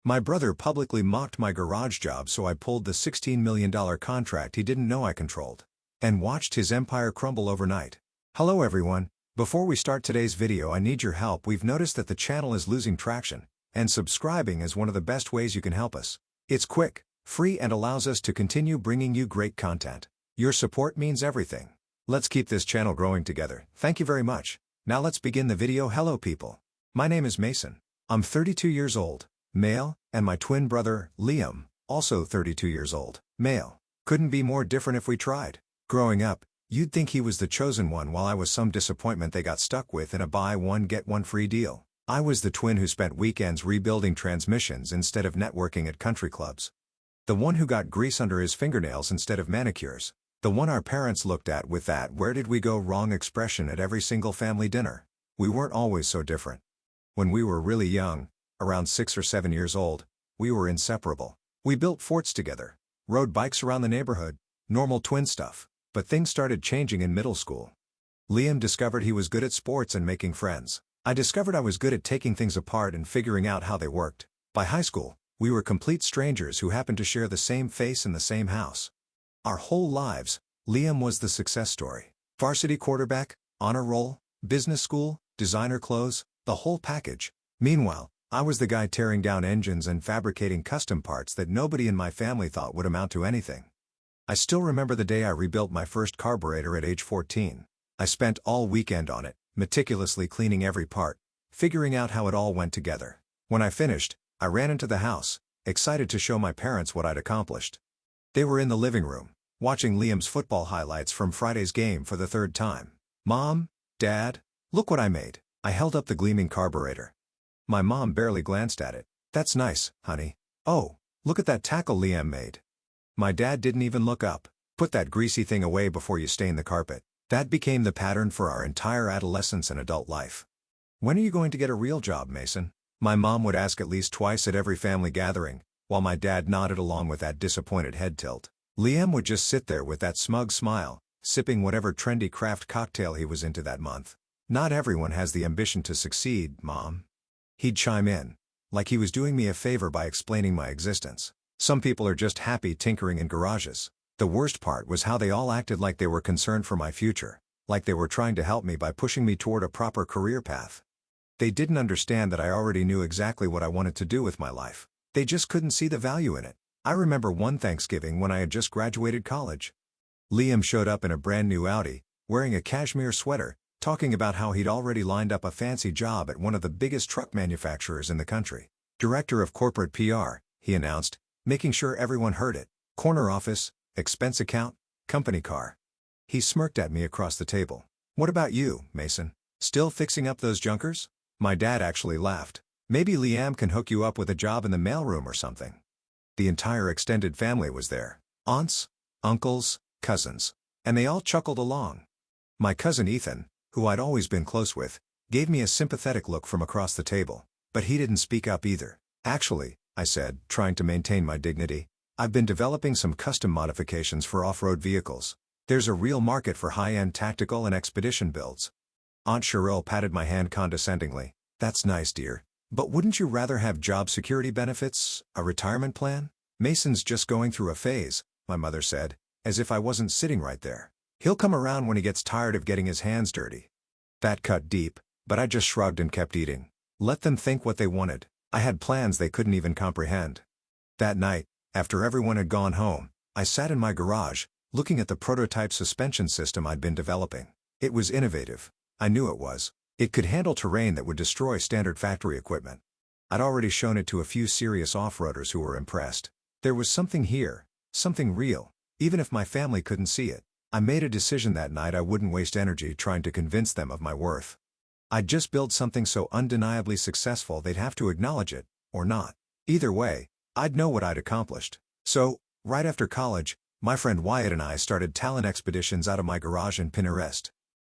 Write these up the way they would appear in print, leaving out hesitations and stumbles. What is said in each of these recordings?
My brother publicly mocked my garage job, so I pulled the $16 million contract he didn't know I controlled. And watched his empire crumble overnight. Hello everyone, before we start today's video I need your help. We've noticed that the channel is losing traction, and subscribing is one of the best ways you can help us. It's quick, free and allows us to continue bringing you great content. Your support means everything. Let's keep this channel growing together. Thank you very much. Now let's begin the video. Hello people. My name is Mason. I'm 32 years old, male, and my twin brother, Liam, also 32 years old, male. Couldn't be more different if we tried. Growing up, you'd think he was the chosen one while I was some disappointment they got stuck with in a buy one get one free deal. I was the twin who spent weekends rebuilding transmissions instead of networking at country clubs. The one who got grease under his fingernails instead of manicures. The one our parents looked at with that "where did we go wrong" expression at every single family dinner. We weren't always so different. When we were really young, around 6 or 7 years old, we were inseparable. We built forts together, rode bikes around the neighborhood, normal twin stuff. But things started changing in middle school. Liam discovered he was good at sports and making friends. I discovered I was good at taking things apart and figuring out how they worked. By high school, we were complete strangers who happened to share the same face in the same house. Our whole lives, Liam was the success story. Varsity quarterback, honor roll, business school, designer clothes, the whole package. Meanwhile, I was the guy tearing down engines and fabricating custom parts that nobody in my family thought would amount to anything. I still remember the day I rebuilt my first carburetor at age 14. I spent all weekend on it, meticulously cleaning every part, figuring out how it all went together. When I finished, I ran into the house, excited to show my parents what I'd accomplished. They were in the living room, watching Liam's football highlights from Friday's game for the third time. "Mom, Dad, look what I made." I held up the gleaming carburetor. My mom barely glanced at it. "That's nice, honey." "Oh, look at that tackle Liam made." My dad didn't even look up. "Put that greasy thing away before you stain the carpet." That became the pattern for our entire adolescence and adult life. "When are you going to get a real job, Mason?" My mom would ask at least twice at every family gathering, while my dad nodded along with that disappointed head tilt. Liam would just sit there with that smug smile, sipping whatever trendy craft cocktail he was into that month. "Not everyone has the ambition to succeed, Mom." He'd chime in, like he was doing me a favor by explaining my existence. "Some people are just happy tinkering in garages." The worst part was how they all acted like they were concerned for my future, like they were trying to help me by pushing me toward a proper career path. They didn't understand that I already knew exactly what I wanted to do with my life. They just couldn't see the value in it. I remember one Thanksgiving when I had just graduated college. Liam showed up in a brand new Audi, wearing a cashmere sweater, talking about how he'd already lined up a fancy job at one of the biggest truck manufacturers in the country. "Director of Corporate PR," he announced, making sure everyone heard it. "Corner office, expense account, company car." He smirked at me across the table. "What about you, Mason? Still fixing up those junkers?" My dad actually laughed. "Maybe Liam can hook you up with a job in the mailroom or something." The entire extended family was there. Aunts, uncles, cousins. And they all chuckled along. My cousin Ethan, who I'd always been close with, gave me a sympathetic look from across the table. But he didn't speak up either. "Actually," I said, trying to maintain my dignity, "I've been developing some custom modifications for off-road vehicles. There's a real market for high-end tactical and expedition builds." Aunt Cheryl patted my hand condescendingly. "That's nice, dear. But wouldn't you rather have job security benefits, a retirement plan?" "Mason's just going through a phase," my mother said, as if I wasn't sitting right there. "He'll come around when he gets tired of getting his hands dirty." That cut deep, but I just shrugged and kept eating. Let them think what they wanted. I had plans they couldn't even comprehend. That night, after everyone had gone home, I sat in my garage, looking at the prototype suspension system I'd been developing. It was innovative. I knew it was. It could handle terrain that would destroy standard factory equipment. I'd already shown it to a few serious off-roaders who were impressed. There was something here, something real, even if my family couldn't see it. I made a decision that night I wouldn't waste energy trying to convince them of my worth. I'd just build something so undeniably successful they'd have to acknowledge it, or not. Either way, I'd know what I'd accomplished. So, right after college, my friend Wyatt and I started talent expeditions out of my garage in Pinterest.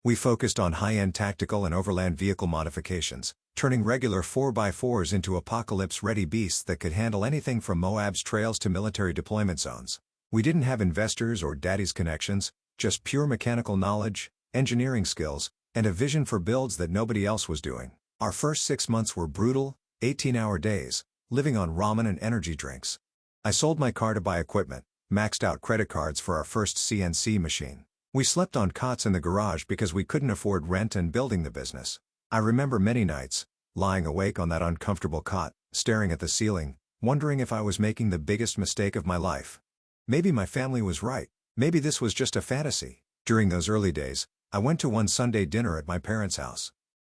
We focused on high-end tactical and overland vehicle modifications, turning regular 4x4s into apocalypse-ready beasts that could handle anything from Moab's trails to military deployment zones. We didn't have investors or daddy's connections, just pure mechanical knowledge, engineering skills, and a vision for builds that nobody else was doing. Our first 6 months were brutal, 18-hour days, living on ramen and energy drinks. I sold my car to buy equipment, maxed out credit cards for our first CNC machine. We slept on cots in the garage because we couldn't afford rent and building the business. I remember many nights, lying awake on that uncomfortable cot, staring at the ceiling, wondering if I was making the biggest mistake of my life. Maybe my family was right. Maybe this was just a fantasy. During those early days, I went to one Sunday dinner at my parents' house.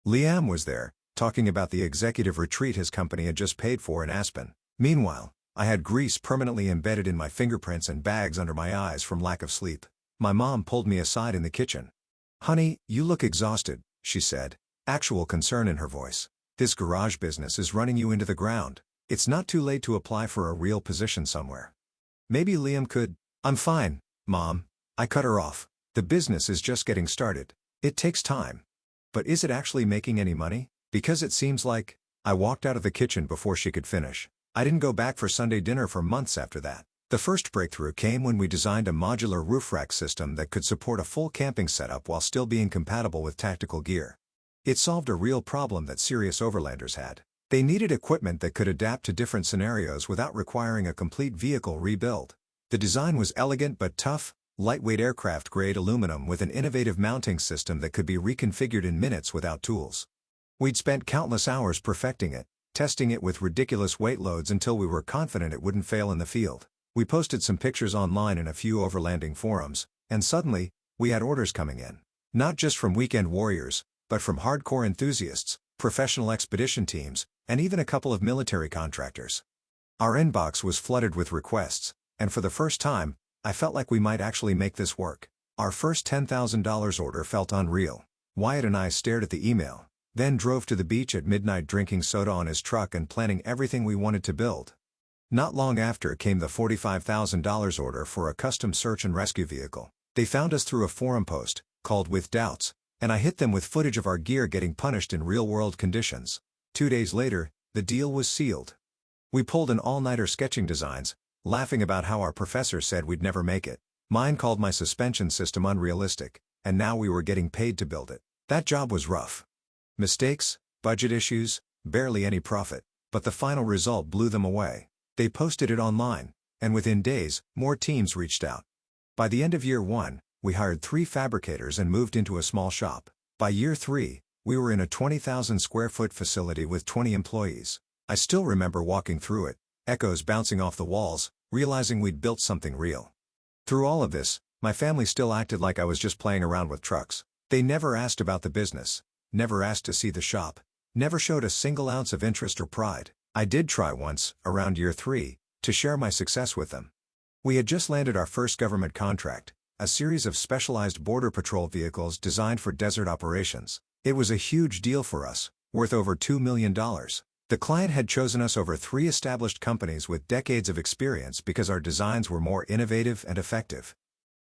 Liam was there, talking about the executive retreat his company had just paid for in Aspen. Meanwhile, I had grease permanently embedded in my fingerprints and bags under my eyes from lack of sleep. My mom pulled me aside in the kitchen. "Honey, you look exhausted," she said, actual concern in her voice. "This garage business is running you into the ground. It's not too late to apply for a real position somewhere. Maybe Liam could—" "I'm fine, Mom," I cut her off. "The business is just getting started. It takes time." "But is it actually making any money? Because it seems like—" I walked out of the kitchen before she could finish. I didn't go back for Sunday dinner for months after that. The first breakthrough came when we designed a modular roof rack system that could support a full camping setup while still being compatible with tactical gear. It solved a real problem that serious overlanders had. They needed equipment that could adapt to different scenarios without requiring a complete vehicle rebuild. The design was elegant but tough, lightweight aircraft-grade aluminum with an innovative mounting system that could be reconfigured in minutes without tools. We'd spent countless hours perfecting it, testing it with ridiculous weight loads until we were confident it wouldn't fail in the field. We posted some pictures online in a few overlanding forums, and suddenly, we had orders coming in. Not just from weekend warriors, but from hardcore enthusiasts, professional expedition teams, and even a couple of military contractors. Our inbox was flooded with requests, and for the first time, I felt like we might actually make this work. Our first $10,000 order felt unreal. Wyatt and I stared at the email, then drove to the beach at midnight drinking soda on his truck and planning everything we wanted to build. Not long after came the $45,000 order for a custom search and rescue vehicle. They found us through a forum post, called With Doubts, and I hit them with footage of our gear getting punished in real-world conditions. 2 days later, the deal was sealed. We pulled an all-nighter sketching designs, laughing about how our professor said we'd never make it. Mine called my suspension system unrealistic, and now we were getting paid to build it. That job was rough. Mistakes, budget issues, barely any profit, but the final result blew them away. They posted it online, and within days, more teams reached out. By the end of year 1, we hired 3 fabricators and moved into a small shop. By year 3, we were in a 20,000 square foot facility with 20 employees. I still remember walking through it, echoes bouncing off the walls, realizing we'd built something real. Through all of this, my family still acted like I was just playing around with trucks. They never asked about the business, never asked to see the shop, never showed a single ounce of interest or pride. I did try once, around year 3, to share my success with them. We had just landed our first government contract, a series of specialized border patrol vehicles designed for desert operations. It was a huge deal for us, worth over $2 million. The client had chosen us over 3 established companies with decades of experience because our designs were more innovative and effective.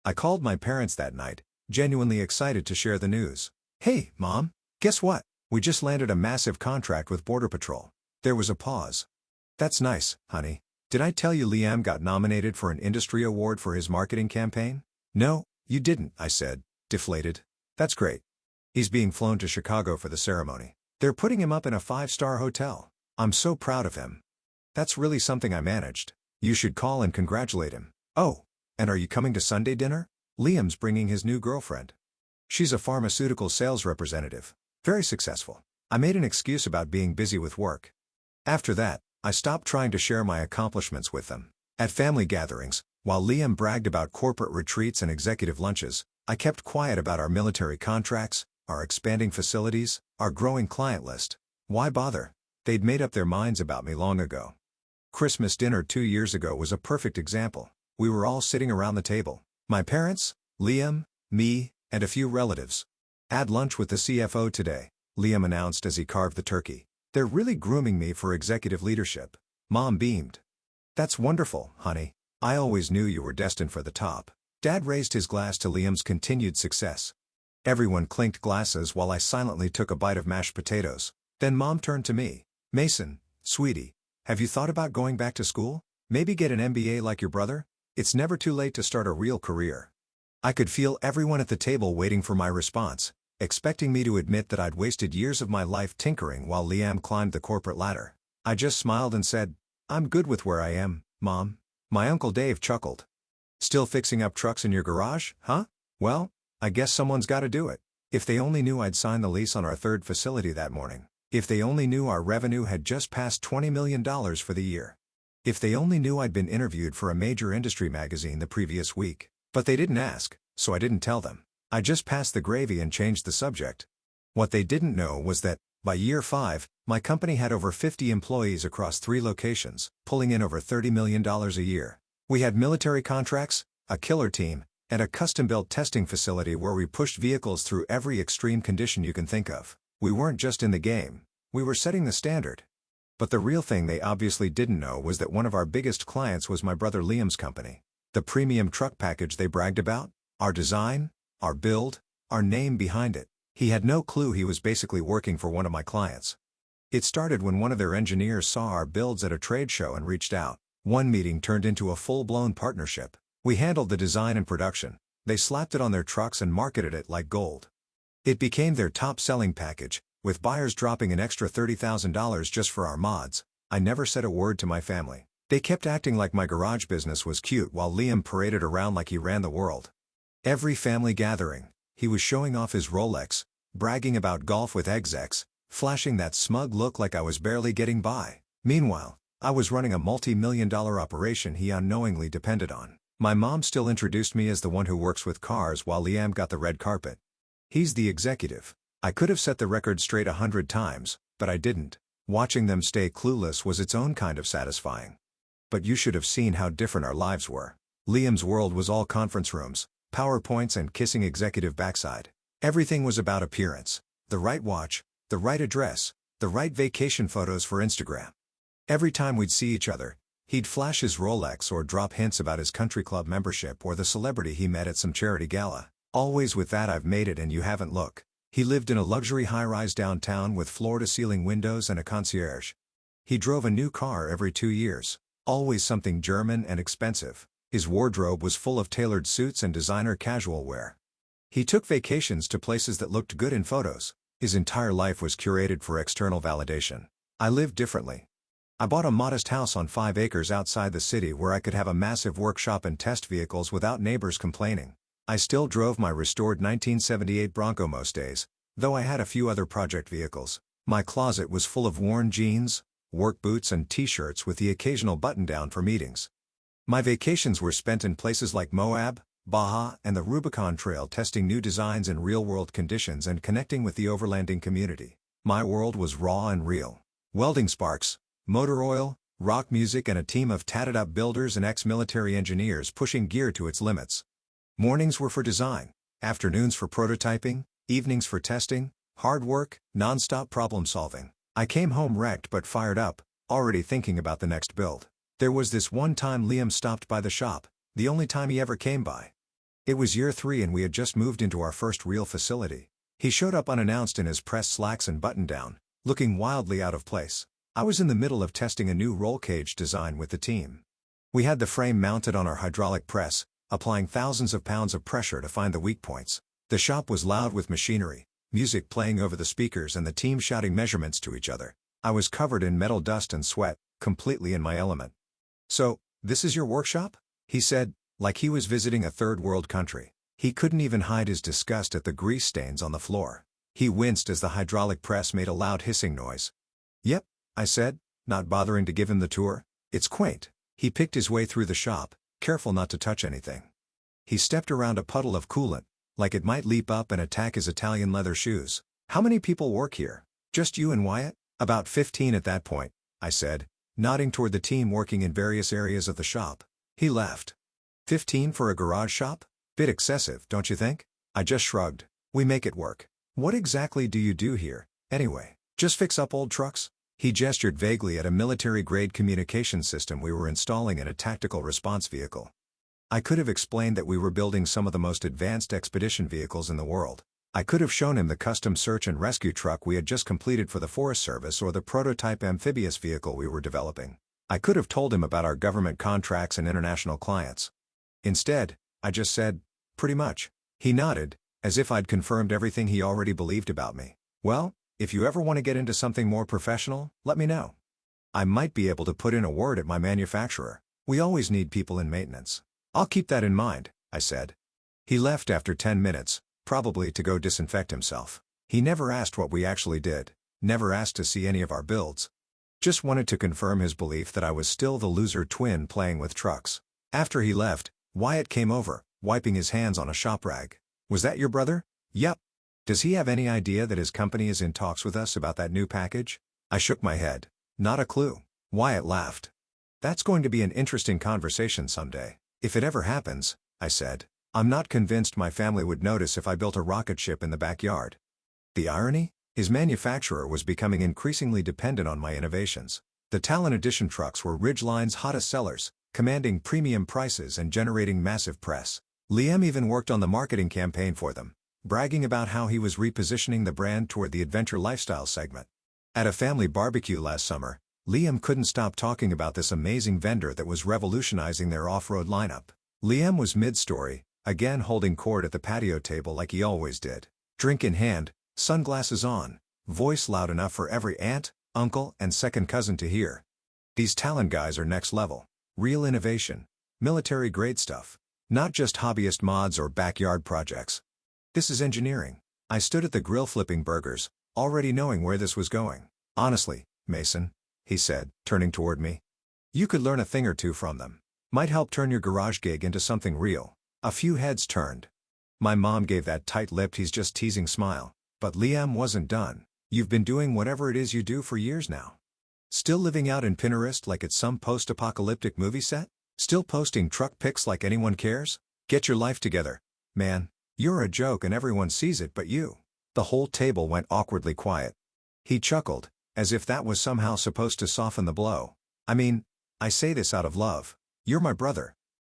I called my parents that night, genuinely excited to share the news. "Hey, Mom, guess what? We just landed a massive contract with Border Patrol." There was a pause. "That's nice, honey. Did I tell you Liam got nominated for an industry award for his marketing campaign?" "No, you didn't," I said, deflated. "That's great. He's being flown to Chicago for the ceremony. They're putting him up in a 5-star hotel. I'm so proud of him. That's really something I managed. You should call and congratulate him. Oh, and are you coming to Sunday dinner? Liam's bringing his new girlfriend. She's a pharmaceutical sales representative. Very successful." I made an excuse about being busy with work. After that, I stopped trying to share my accomplishments with them. At family gatherings, while Liam bragged about corporate retreats and executive lunches, I kept quiet about our military contracts, our expanding facilities, our growing client list. Why bother? They'd made up their minds about me long ago. Christmas dinner 2 years ago was a perfect example. We were all sitting around the table. My parents, Liam, me, and a few relatives. "Add lunch with the CFO today," Liam announced as he carved the turkey. "They're really grooming me for executive leadership." Mom beamed. "That's wonderful, honey. I always knew you were destined for the top." Dad raised his glass to Liam's continued success. Everyone clinked glasses while I silently took a bite of mashed potatoes. Then Mom turned to me. "Mason, sweetie, have you thought about going back to school? Maybe get an MBA like your brother? It's never too late to start a real career." I could feel everyone at the table waiting for my response, expecting me to admit that I'd wasted years of my life tinkering while Liam climbed the corporate ladder. I just smiled and said, I'm good with where I am, Mom. My Uncle Dave chuckled. Still fixing up trucks in your garage, huh? Well, I guess someone's gotta do it. If they only knew I'd signed the lease on our third facility that morning. If they only knew our revenue had just passed $20 million for the year. If they only knew I'd been interviewed for a major industry magazine the previous week. But they didn't ask, so I didn't tell them. I just passed the gravy and changed the subject. What they didn't know was that, by year 5, my company had over 50 employees across 3 locations, pulling in over $30 million a year. We had military contracts, a killer team, and a custom-built testing facility where we pushed vehicles through every extreme condition you can think of. We weren't just in the game, we were setting the standard. But the real thing they obviously didn't know was that one of our biggest clients was my brother Liam's company. The premium truck package they bragged about, our design, our build, our name behind it. He had no clue he was basically working for one of my clients. It started when one of their engineers saw our builds at a trade show and reached out. One meeting turned into a full-blown partnership. We handled the design and production. They slapped it on their trucks and marketed it like gold. It became their top-selling package, with buyers dropping an extra $30,000 just for our mods. I never said a word to my family. They kept acting like my garage business was cute while Liam paraded around like he ran the world. Every family gathering, he was showing off his Rolex, bragging about golf with execs, flashing that smug look like I was barely getting by. Meanwhile, I was running a multi-million-dollar operation he unknowingly depended on. My mom still introduced me as the one who works with cars while Liam got the red carpet. He's the executive. I could have set the record straight 100 times, but I didn't. Watching them stay clueless was its own kind of satisfying. But you should have seen how different our lives were. Liam's world was all conference rooms, PowerPoints and kissing executive backside. Everything was about appearance. The right watch, the right address, the right vacation photos for Instagram. Every time we'd see each other, he'd flash his Rolex or drop hints about his country club membership or the celebrity he met at some charity gala. Always with that "I've made it and you haven't look." He lived in a luxury high-rise downtown with floor-to-ceiling windows and a concierge. He drove a new car every 2 years. Always something German and expensive. His wardrobe was full of tailored suits and designer casual wear. He took vacations to places that looked good in photos. His entire life was curated for external validation. I lived differently. I bought a modest house on 5 acres outside the city where I could have a massive workshop and test vehicles without neighbors complaining. I still drove my restored 1978 Bronco most days, though I had a few other project vehicles. My closet was full of worn jeans, work boots and t-shirts with the occasional button-down for meetings. My vacations were spent in places like Moab, Baja and the Rubicon Trail testing new designs in real-world conditions and connecting with the overlanding community. My world was raw and real. Welding sparks, motor oil, rock music and a team of tatted-up builders and ex-military engineers pushing gear to its limits. Mornings were for design, afternoons for prototyping, evenings for testing, hard work, non-stop problem-solving. I came home wrecked but fired up, already thinking about the next build. There was this one time Liam stopped by the shop, the only time he ever came by. It was year 3 and we had just moved into our first real facility. He showed up unannounced in his pressed slacks and button-down, looking wildly out of place. I was in the middle of testing a new roll cage design with the team. We had the frame mounted on our hydraulic press, applying thousands of pounds of pressure to find the weak points. The shop was loud with machinery, music playing over the speakers and the team shouting measurements to each other. I was covered in metal dust and sweat, completely in my element. "So, this is your workshop?" he said, like he was visiting a third world country. He couldn't even hide his disgust at the grease stains on the floor. He winced as the hydraulic press made a loud hissing noise. "Yep," I said, not bothering to give him the tour. "It's quaint." He picked his way through the shop, careful not to touch anything. He stepped around a puddle of coolant, like it might leap up and attack his Italian leather shoes. "How many people work here?" "Just you and Wyatt?" "About 15 at that point," I said, nodding toward the team working in various areas of the shop. He laughed. 15 for a garage shop? Bit excessive, don't you think? I just shrugged. "We make it work." "What exactly do you do here, anyway?" "Just fix up old trucks." He gestured vaguely at a military-grade communication system we were installing in a tactical response vehicle. I could have explained that we were building some of the most advanced expedition vehicles in the world. I could have shown him the custom search and rescue truck we had just completed for the Forest Service or the prototype amphibious vehicle we were developing. I could have told him about our government contracts and international clients. Instead, I just said, "Pretty much." He nodded, as if I'd confirmed everything he already believed about me. "Well, if you ever want to get into something more professional, let me know." I might be able to put in a word at my manufacturer. We always need people in maintenance. I'll keep that in mind, I said. He left after 10 minutes, probably to go disinfect himself. He never asked what we actually did, never asked to see any of our builds. Just wanted to confirm his belief that I was still the loser twin playing with trucks. After he left, Wyatt came over, wiping his hands on a shop rag. Was that your brother? Yep. Does he have any idea that his company is in talks with us about that new package? I shook my head. Not a clue. Wyatt laughed. That's going to be an interesting conversation someday. If it ever happens, I said. I'm not convinced my family would notice if I built a rocket ship in the backyard. The irony? His manufacturer was becoming increasingly dependent on my innovations. The Talon Edition trucks were Ridgeline's hottest sellers, commanding premium prices and generating massive press. Liam even worked on the marketing campaign for them, bragging about how he was repositioning the brand toward the adventure lifestyle segment. At a family barbecue last summer, Liam couldn't stop talking about this amazing vendor that was revolutionizing their off-road lineup. Liam was mid-story, again holding court at the patio table like he always did. Drink in hand, sunglasses on, voice loud enough for every aunt, uncle, and second cousin to hear. These Talon guys are next level. Real innovation. Military-grade stuff. Not just hobbyist mods or backyard projects. This is engineering. I stood at the grill flipping burgers, already knowing where this was going. Honestly, Mason, he said, turning toward me. You could learn a thing or two from them. Might help turn your garage gig into something real. A few heads turned. My mom gave that tight-lipped he's just teasing smile. But Liam wasn't done. You've been doing whatever it is you do for years now. Still living out in Pinterest like it's some post-apocalyptic movie set? Still posting truck pics like anyone cares? Get your life together, man. You're a joke and everyone sees it but you. The whole table went awkwardly quiet. He chuckled, as if that was somehow supposed to soften the blow. I mean, I say this out of love. You're my brother.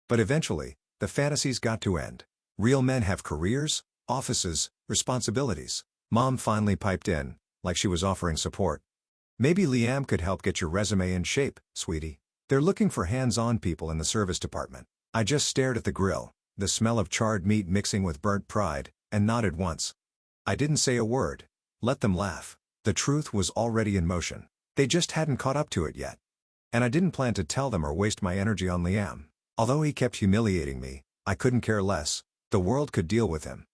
But eventually, the fantasies got to end. Real men have careers, offices, responsibilities. Mom finally piped in, like she was offering support. Maybe Liam could help get your resume in shape, sweetie. They're looking for hands-on people in the service department. I just stared at the grill, the smell of charred meat mixing with burnt pride, and nodded once. I didn't say a word. Let them laugh. The truth was already in motion. They just hadn't caught up to it yet. And I didn't plan to tell them or waste my energy on Liam. Although he kept humiliating me, I couldn't care less. The world could deal with him.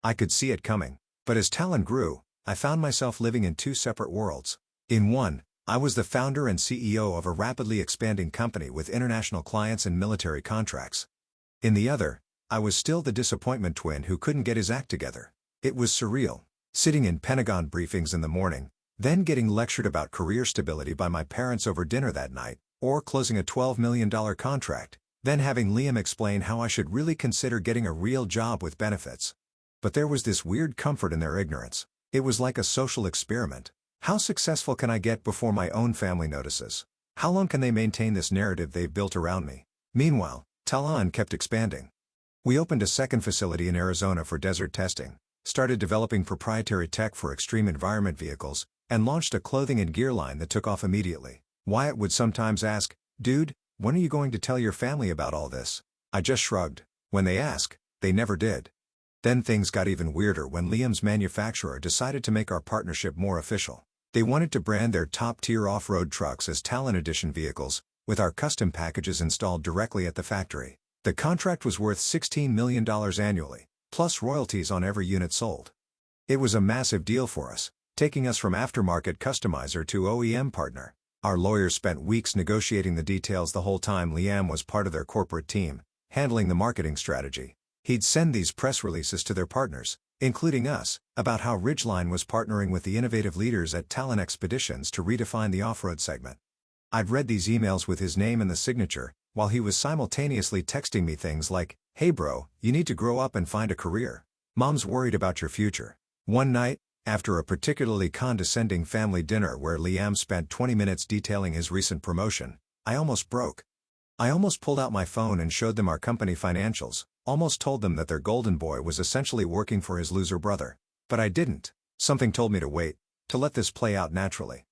I could see it coming. But as Talon grew, I found myself living in two separate worlds. In one, I was the founder and CEO of a rapidly expanding company with international clients and military contracts. In the other, I was still the disappointment twin who couldn't get his act together. It was surreal, sitting in Pentagon briefings in the morning, then getting lectured about career stability by my parents over dinner that night, or closing a $12 million contract, then having Liam explain how I should really consider getting a real job with benefits. But there was this weird comfort in their ignorance. It was like a social experiment. How successful can I get before my own family notices? How long can they maintain this narrative they've built around me? Meanwhile, Talon kept expanding. We opened a second facility in Arizona for desert testing, started developing proprietary tech for extreme environment vehicles, and launched a clothing and gear line that took off immediately. Wyatt would sometimes ask, "Dude, when are you going to tell your family about all this?" I just shrugged. When they ask, they never did. Then things got even weirder when Liam's manufacturer decided to make our partnership more official. They wanted to brand their top-tier off-road trucks as Talon Edition vehicles, with our custom packages installed directly at the factory. The contract was worth $16 million annually, plus royalties on every unit sold. It was a massive deal for us, taking us from aftermarket customizer to OEM partner. Our lawyers spent weeks negotiating the details the whole time Liam was part of their corporate team, handling the marketing strategy. He'd send these press releases to their partners, including us, about how Ridgeline was partnering with the innovative leaders at Talon Expeditions to redefine the off-road segment. I'd read these emails with his name in the signature, while he was simultaneously texting me things like, "Hey bro, you need to grow up and find a career. Mom's worried about your future." One night, after a particularly condescending family dinner where Liam spent 20 minutes detailing his recent promotion, I almost broke. I almost pulled out my phone and showed them our company financials, almost told them that their golden boy was essentially working for his loser brother. But I didn't. Something told me to wait, to let this play out naturally.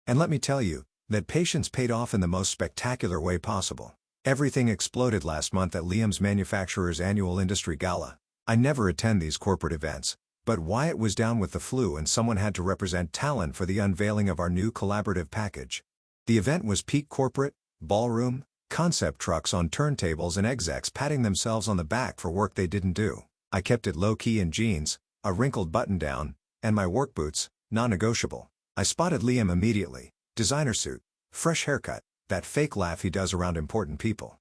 And let me tell you, that patience paid off in the most spectacular way possible. Everything exploded last month at Liam's manufacturer's annual industry gala. I never attend these corporate events, but Wyatt was down with the flu and someone had to represent Talon for the unveiling of our new collaborative package. The event was peak corporate, ballroom, concept trucks on turntables and execs patting themselves on the back for work they didn't do. I kept it low-key in jeans, a wrinkled button-down, and my work boots, non-negotiable. I spotted Liam immediately. Designer suit, fresh haircut, that fake laugh he does around important people.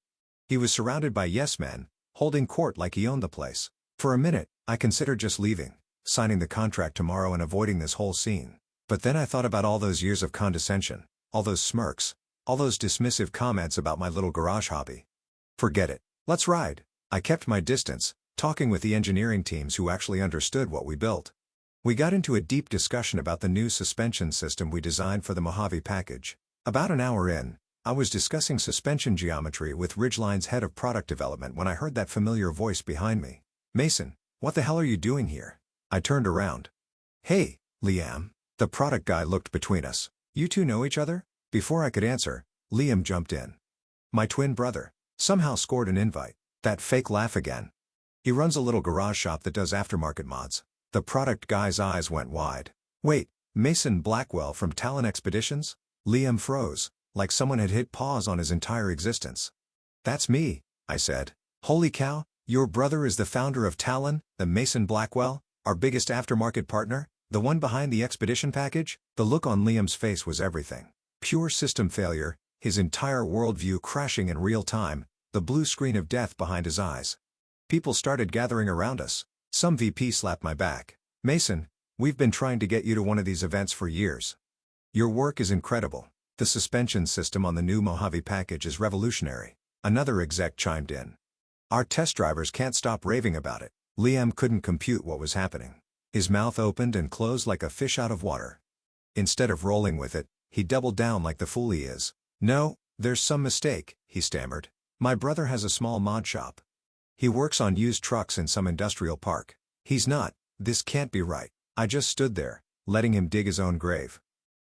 He was surrounded by yes-men, holding court like he owned the place. For a minute, I considered just leaving, signing the contract tomorrow and avoiding this whole scene. But then I thought about all those years of condescension, all those smirks, all those dismissive comments about my little garage hobby. Forget it. Let's ride. I kept my distance, talking with the engineering teams who actually understood what we built. We got into a deep discussion about the new suspension system we designed for the Mojave package. About an hour in, I was discussing suspension geometry with Ridgeline's head of product development when I heard that familiar voice behind me. Mason, what the hell are you doing here? I turned around. Hey, Liam. The product guy looked between us. You two know each other? Before I could answer, Liam jumped in. My twin brother. Somehow scored an invite. That fake laugh again. He runs a little garage shop that does aftermarket mods. The product guy's eyes went wide. Wait, Mason Blackwell from Talon Expeditions? Liam froze, like someone had hit pause on his entire existence. That's me, I said. Holy cow, your brother is the founder of Talon, the Mason Blackwell, our biggest aftermarket partner, the one behind the expedition package? The look on Liam's face was everything. Pure system failure, his entire worldview crashing in real time, the blue screen of death behind his eyes. People started gathering around us. Some VP slapped my back. Mason, we've been trying to get you to one of these events for years. Your work is incredible. The suspension system on the new Mojave package is revolutionary. Another exec chimed in. Our test drivers can't stop raving about it. Liam couldn't compute what was happening. His mouth opened and closed like a fish out of water. Instead of rolling with it, he doubled down like the fool he is. No, there's some mistake, he stammered. My brother has a small mod shop. He works on used trucks in some industrial park. He's not. This can't be right. I just stood there, letting him dig his own grave.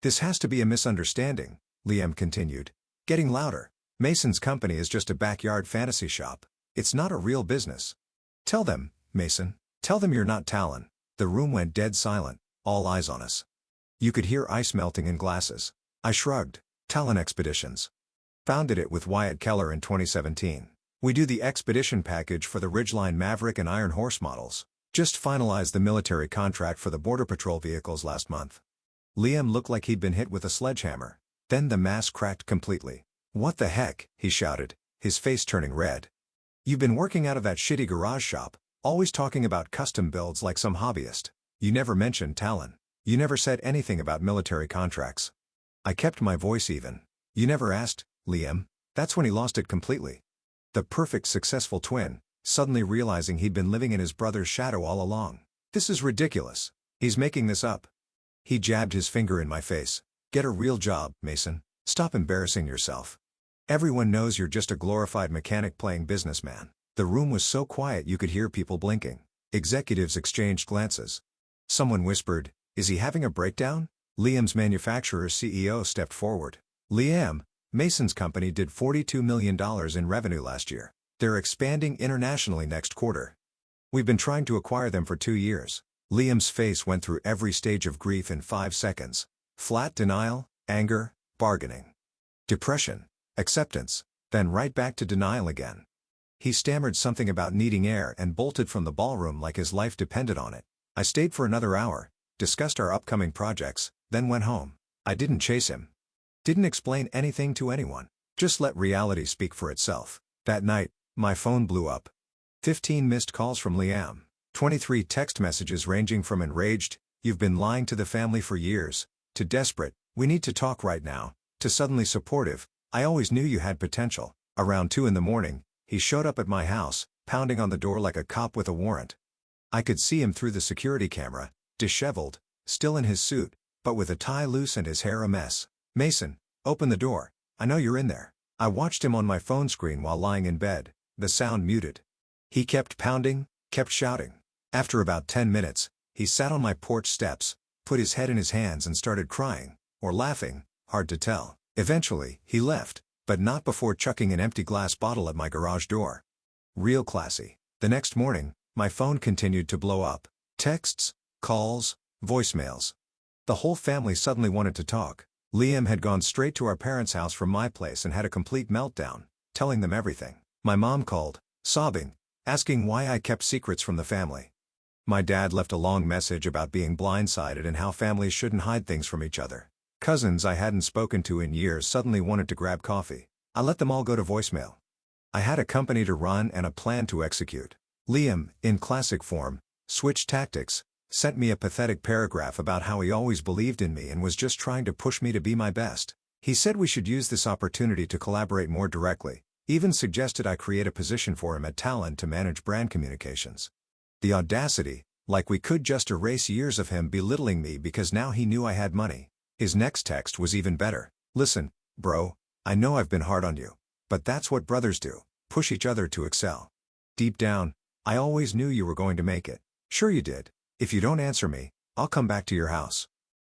This has to be a misunderstanding, Liam continued, getting louder. Mason's company is just a backyard fantasy shop. It's not a real business. Tell them, Mason. Tell them you're not Talon. The room went dead silent, all eyes on us. You could hear ice melting in glasses. I shrugged. Talon Expeditions. Founded it with Wyatt Keller in 2017. We do the expedition package for the Ridgeline Maverick and Iron Horse models. Just finalized the military contract for the Border Patrol vehicles last month. Liam looked like he'd been hit with a sledgehammer. Then the mask cracked completely. What the heck, he shouted, his face turning red. You've been working out of that shitty garage shop, always talking about custom builds like some hobbyist. You never mentioned Talon. You never said anything about military contracts. I kept my voice even. You never asked, Liam. That's when he lost it completely. The perfect successful twin, suddenly realizing he'd been living in his brother's shadow all along. This is ridiculous. He's making this up. He jabbed his finger in my face. Get a real job, Mason. Stop embarrassing yourself. Everyone knows you're just a glorified mechanic playing businessman. The room was so quiet you could hear people blinking. Executives exchanged glances. Someone whispered, is he having a breakdown? Liam's manufacturer's CEO stepped forward. Liam, Mason's company did $42 million in revenue last year. They're expanding internationally next quarter. We've been trying to acquire them for 2 years. Liam's face went through every stage of grief in 5 seconds. Flat denial, anger, bargaining. Depression, acceptance, then right back to denial again. He stammered something about needing air and bolted from the ballroom like his life depended on it. I stayed for another hour, discussed our upcoming projects, then went home. I didn't chase him. Didn't explain anything to anyone. Just let reality speak for itself. That night, my phone blew up. 15 missed calls from Liam. 23 text messages ranging from enraged, you've been lying to the family for years, to desperate, we need to talk right now, to suddenly supportive, I always knew you had potential. Around 2 in the morning, he showed up at my house, pounding on the door like a cop with a warrant. I could see him through the security camera, disheveled, still in his suit, but with a tie loose and his hair a mess. Mason, open the door. I know you're in there. I watched him on my phone screen while lying in bed, the sound muted. He kept pounding, kept shouting. After about 10 minutes, he sat on my porch steps, put his head in his hands and started crying, or laughing, hard to tell. Eventually, he left, but not before chucking an empty glass bottle at my garage door. Real classy. The next morning, my phone continued to blow up. Texts, calls, voicemails. The whole family suddenly wanted to talk. Liam had gone straight to our parents' house from my place and had a complete meltdown, telling them everything. My mom called, sobbing, asking why I kept secrets from the family. My dad left a long message about being blindsided and how families shouldn't hide things from each other. Cousins I hadn't spoken to in years suddenly wanted to grab coffee. I let them all go to voicemail. I had a company to run and a plan to execute. Liam, in classic form, switched tactics, sent me a pathetic paragraph about how he always believed in me and was just trying to push me to be my best. He said we should use this opportunity to collaborate more directly, even suggested I create a position for him at Talent to manage brand communications. The audacity, like we could just erase years of him belittling me because now he knew I had money. His next text was even better. Listen, bro, I know I've been hard on you, but that's what brothers do, push each other to excel. Deep down, I always knew you were going to make it. Sure you did. If you don't answer me, I'll come back to your house.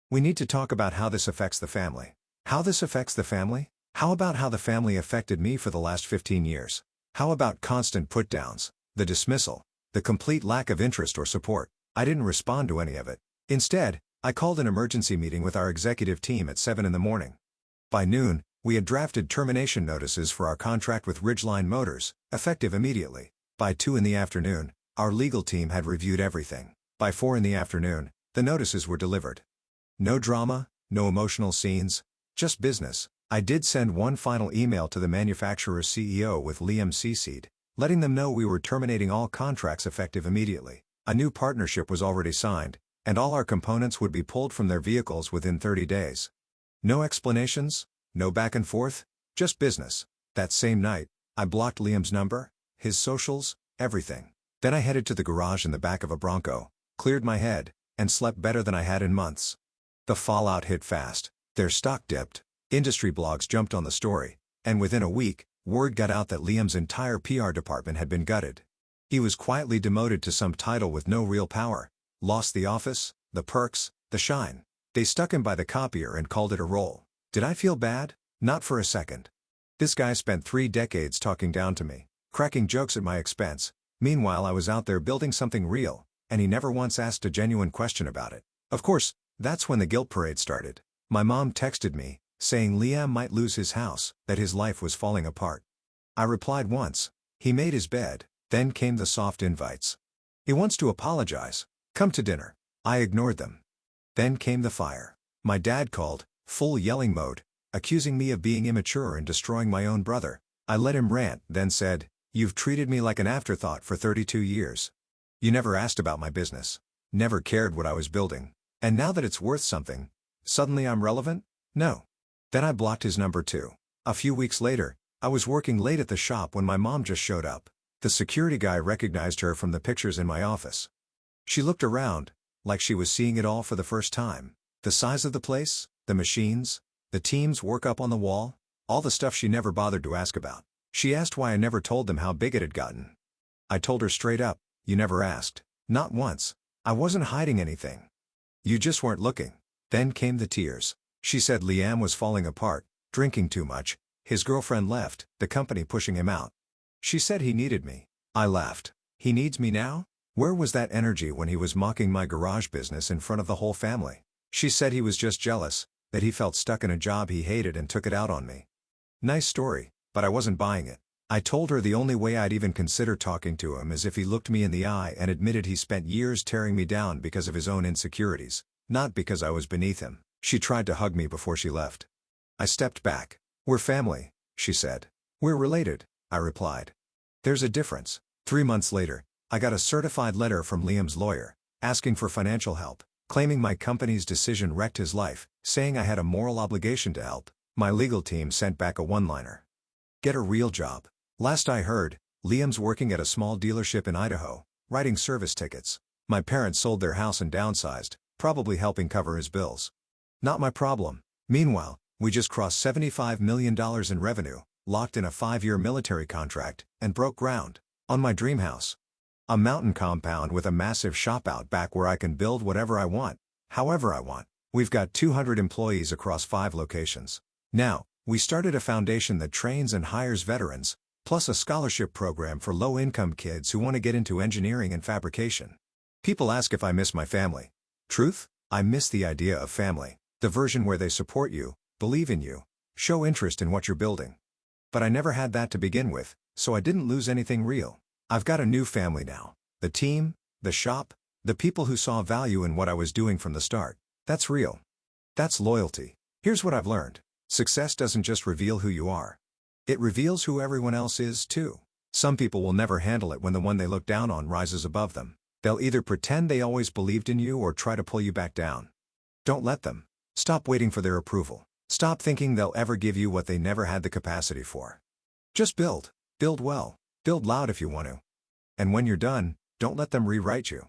We need to talk about how this affects the family. How this affects the family? How about how the family affected me for the last 15 years? How about constant put-downs, the dismissal, the complete lack of interest or support? I didn't respond to any of it. Instead, I called an emergency meeting with our executive team at 7 in the morning. By noon, we had drafted termination notices for our contract with Ridgeline Motors, effective immediately. By 2 in the afternoon, our legal team had reviewed everything. By 4 in the afternoon, the notices were delivered. No drama, no emotional scenes, just business. I did send one final email to the manufacturer's CEO with Liam CC'd, letting them know we were terminating all contracts effective immediately. A new partnership was already signed, and all our components would be pulled from their vehicles within 30 days. No explanations, no back and forth, just business. That same night, I blocked Liam's number, his socials, everything. Then I headed to the garage in the back of a Bronco, cleared my head, and slept better than I had in months. The fallout hit fast, their stock dipped, industry blogs jumped on the story, and within a week, word got out that Liam's entire PR department had been gutted. He was quietly demoted to some title with no real power, lost the office, the perks, the shine. They stuck him by the copier and called it a role. Did I feel bad? Not for a second. This guy spent 3 decades talking down to me, cracking jokes at my expense. Meanwhile I was out there building something real, and he never once asked a genuine question about it. Of course, that's when the guilt parade started. My mom texted me, saying Liam might lose his house, that his life was falling apart. I replied once. He made his bed, then came the soft invites. He wants to apologize. Come to dinner. I ignored them. Then came the fire. My dad called, full yelling mode, accusing me of being immature and destroying my own brother. I let him rant, then said, "You've treated me like an afterthought for 32 years. You never asked about my business. Never cared what I was building. And now that it's worth something, suddenly I'm relevant? No." Then I blocked his number too. A few weeks later, I was working late at the shop when my mom just showed up. The security guy recognized her from the pictures in my office. She looked around, like she was seeing it all for the first time. The size of the place, the machines, the team's work up on the wall, all the stuff she never bothered to ask about. She asked why I never told them how big it had gotten. I told her straight up, "You never asked. Not once. I wasn't hiding anything. You just weren't looking." Then came the tears. She said Liam was falling apart, drinking too much, his girlfriend left, the company pushing him out. She said he needed me. I laughed. He needs me now? Where was that energy when he was mocking my garage business in front of the whole family? She said he was just jealous, that he felt stuck in a job he hated and took it out on me. Nice story, but I wasn't buying it. I told her the only way I'd even consider talking to him is if he looked me in the eye and admitted he spent years tearing me down because of his own insecurities, not because I was beneath him. She tried to hug me before she left. I stepped back. "We're family," she said. "We're related," I replied. "There's a difference." 3 months later, I got a certified letter from Liam's lawyer, asking for financial help, claiming my company's decision wrecked his life, saying I had a moral obligation to help. My legal team sent back a one-liner. "Get a real job." Last I heard, Liam's working at a small dealership in Idaho, writing service tickets. My parents sold their house and downsized, probably helping cover his bills. Not my problem. Meanwhile, we just crossed $75 million in revenue, locked in a 5-year military contract, and broke ground on my dream house. A mountain compound with a massive shop out back where I can build whatever I want, however I want. We've got 200 employees across 5 locations. Now, we started a foundation that trains and hires veterans, plus a scholarship program for low-income kids who want to get into engineering and fabrication. People ask if I miss my family. Truth? I miss the idea of family. The version where they support you, believe in you, show interest in what you're building. But I never had that to begin with, so I didn't lose anything real. I've got a new family now. The team, the shop, the people who saw value in what I was doing from the start. That's real. That's loyalty. Here's what I've learned. Success doesn't just reveal who you are. It reveals who everyone else is, too. Some people will never handle it when the one they look down on rises above them. They'll either pretend they always believed in you or try to pull you back down. Don't let them. Stop waiting for their approval. Stop thinking they'll ever give you what they never had the capacity for. Just build. Build well. Build loud if you want to. And when you're done, don't let them rewrite you.